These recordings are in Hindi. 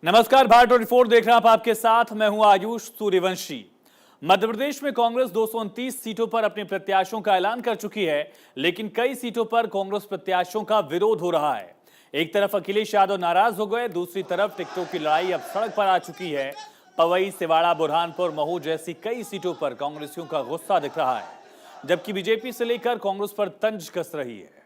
नमस्कार, भारत 24 देख रहे हैं आप, आपके साथ मैं हूं आयुष सूर्यवंशी। मध्य प्रदेश में कांग्रेस 229 सीटों पर अपने प्रत्याशियों का ऐलान कर चुकी है, लेकिन कई सीटों पर कांग्रेस प्रत्याशियों का विरोध हो रहा है। एक तरफ अखिलेश यादव नाराज हो गए, दूसरी तरफ टिकटों की लड़ाई अब सड़क पर आ चुकी है। पवई, सिवाड़ा, बुरहानपुर, महू जैसी कई सीटों पर कांग्रेसियों का गुस्सा दिख रहा है, जबकि बीजेपी से लेकर कांग्रेस पर तंज कस रही है।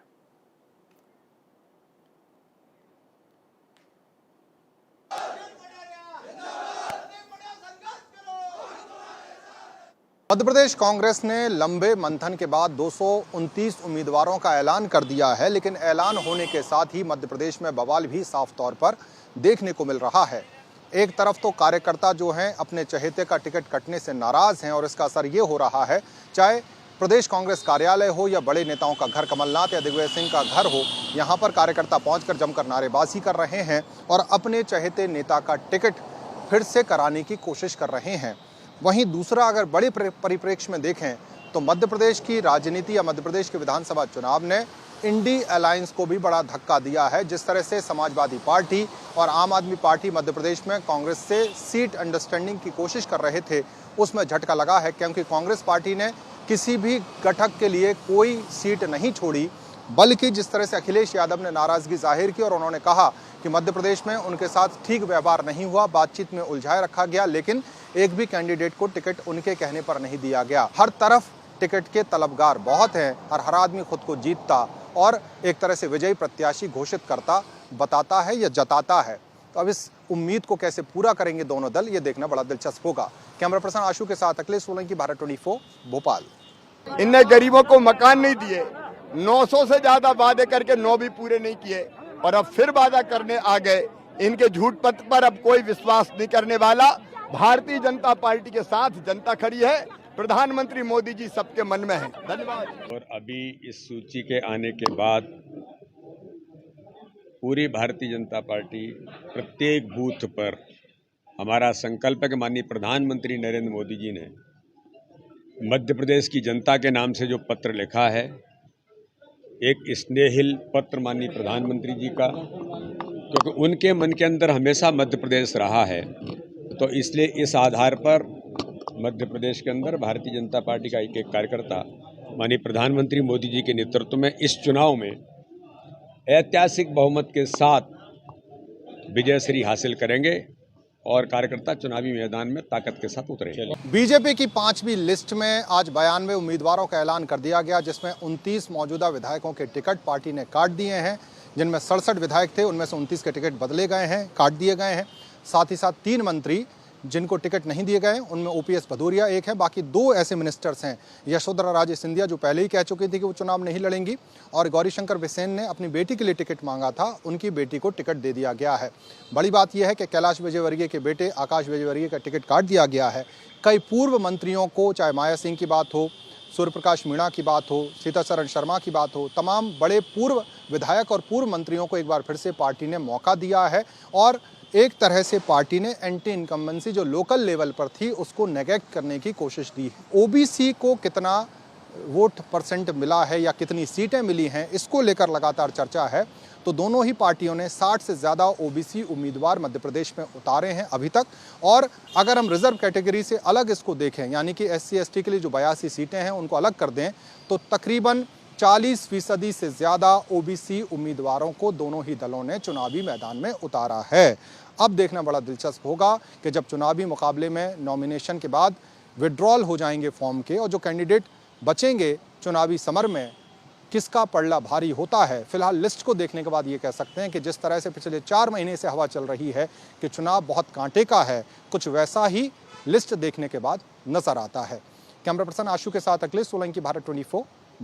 मध्य प्रदेश कांग्रेस ने लंबे मंथन के बाद 229 उम्मीदवारों का ऐलान कर दिया है, लेकिन ऐलान होने के साथ ही मध्य प्रदेश में बवाल भी साफ तौर पर देखने को मिल रहा है। एक तरफ तो कार्यकर्ता जो हैं अपने चहेते का टिकट कटने से नाराज हैं और इसका असर ये हो रहा है, चाहे प्रदेश कांग्रेस कार्यालय हो या बड़े नेताओं का घर कमलनाथ या दिग्विजय सिंह का घर हो, यहाँ पर कार्यकर्ता पहुंचकर जमकर नारेबाजी कर रहे हैं और अपने चहेते नेता का टिकट फिर से कराने की कोशिश कर रहे हैं। वहीं दूसरा, अगर बड़े परिप्रेक्ष्य में देखें तो मध्य प्रदेश की राजनीति या मध्य प्रदेश के विधानसभा चुनाव ने इंडी अलायंस को भी बड़ा धक्का दिया है। जिस तरह से समाजवादी पार्टी और आम आदमी पार्टी मध्य प्रदेश में कांग्रेस से सीट अंडरस्टैंडिंग की कोशिश कर रहे थे, उसमें झटका लगा है, क्योंकि कांग्रेस पार्टी ने किसी भी गठक के लिए कोई सीट नहीं छोड़ी, बल्कि जिस तरह से अखिलेश यादव ने नाराजगी जाहिर की और उन्होंने कहा कि मध्य प्रदेश में उनके साथ ठीक व्यवहार नहीं हुआ, बातचीत में उलझाए रखा गया, लेकिन एक भी कैंडिडेट को टिकट उनके कहने पर नहीं दिया गया। हर तरफ टिकट के तलबगार बहुत हैं और हर आदमी खुद को जीतता और एक तरह से विजयी प्रत्याशी घोषित करता बताता है या जताता है। तो अब इस उम्मीद को कैसे पूरा करेंगे दोनों दल, ये देखना बड़ा दिलचस्प होगा। कैमरा पर्सन आशु के साथ अखिलेश सोलंकी, भारत 24 भोपाल। इनने गरीबों को मकान नहीं दिए, 900 से ज्यादा वादे करके 9 भी पूरे नहीं किए और अब फिर वादा करने आ गए। इनके झूठ पत्र पर अब कोई विश्वास नहीं करने वाला। भारतीय जनता पार्टी के साथ जनता खड़ी है, प्रधानमंत्री मोदी जी सबके मन में है। धन्यवाद। और अभी इस सूची के आने के बाद पूरी भारतीय जनता पार्टी प्रत्येक बूथ पर, हमारा संकल्प है कि माननीय प्रधानमंत्री नरेंद्र मोदी जी ने मध्य प्रदेश की जनता के नाम से जो पत्र लिखा है, एक स्नेहिल पत्र माननीय प्रधानमंत्री जी का, क्योंकि उनके मन के अंदर हमेशा मध्य प्रदेश रहा है, तो इसलिए इस आधार पर मध्य प्रदेश के अंदर भारतीय जनता पार्टी का एक कार्यकर्ता माननीय प्रधानमंत्री मोदी जी के नेतृत्व में इस चुनाव में ऐतिहासिक बहुमत के साथ विजय श्री हासिल करेंगे और कार्यकर्ता चुनावी मैदान में ताकत के साथ उतरेंगे। बीजेपी की 5वीं लिस्ट में आज 92 उम्मीदवारों का ऐलान कर दिया गया, जिसमें 29 मौजूदा विधायकों के टिकट पार्टी ने काट दिए हैं, जिनमें 67 विधायक थे, उनमें से 29 के टिकट बदले गए हैं, काट दिए गए हैं। साथ ही साथ 3 मंत्री जिनको टिकट नहीं दिए गए, उनमें ओपीएस भदौरिया एक है, बाकी 2 ऐसे मिनिस्टर्स हैं, यशोधरा राजे सिंधिया जो पहले ही कह चुकी थी कि वो चुनाव नहीं लड़ेंगी, और गौरीशंकर बिसेन ने अपनी बेटी के लिए टिकट मांगा था, उनकी बेटी को टिकट दे दिया गया है। बड़ी बात यह है कि कैलाश विजयवर्गीय के बेटे आकाश विजयवर्गीय का टिकट काट दिया गया है। कई पूर्व मंत्रियों को, चाहे माया सिंह की बात हो, सूर्य प्रकाश मीणा की बात हो, सीतासरण शर्मा की बात हो, तमाम बड़े पूर्व विधायक और पूर्व मंत्रियों को एक बार फिर से पार्टी ने मौका दिया है और एक तरह से पार्टी ने एंटी इनकम्बेंसी जो लोकल लेवल पर थी उसको नेगेक्ट करने की कोशिश दी है। ओबीसी को कितना वोट परसेंट मिला है या कितनी सीटें मिली हैं, इसको लेकर लगातार चर्चा है। तो दोनों ही पार्टियों ने 60 से ज़्यादा ओबीसी उम्मीदवार मध्य प्रदेश में उतारे हैं अभी तक। और अगर हम रिजर्व कैटेगरी से अलग इसको देखें, यानी कि एससी एसटी के लिए जो 82 सीटें हैं उनको अलग कर दें, तो तकरीबन 40% से ज़्यादा ओबीसी उम्मीदवारों को दोनों ही दलों ने चुनावी मैदान में उतारा है। अब देखना बड़ा दिलचस्प होगा कि जब चुनावी मुकाबले में नॉमिनेशन के बाद विड्रॉल हो जाएंगे फॉर्म के और जो कैंडिडेट बचेंगे चुनावी समर में, किसका पलड़ा भारी होता है। फिलहाल लिस्ट को देखने के बाद ये कह सकते हैं कि जिस तरह से पिछले 4 महीने से हवा चल रही है कि चुनाव बहुत कांटे का है, कुछ वैसा ही लिस्ट देखने के बाद नजर आता है। कैमरा पर्सन आशु के साथ अखिलेश सोलंकी, भारत 24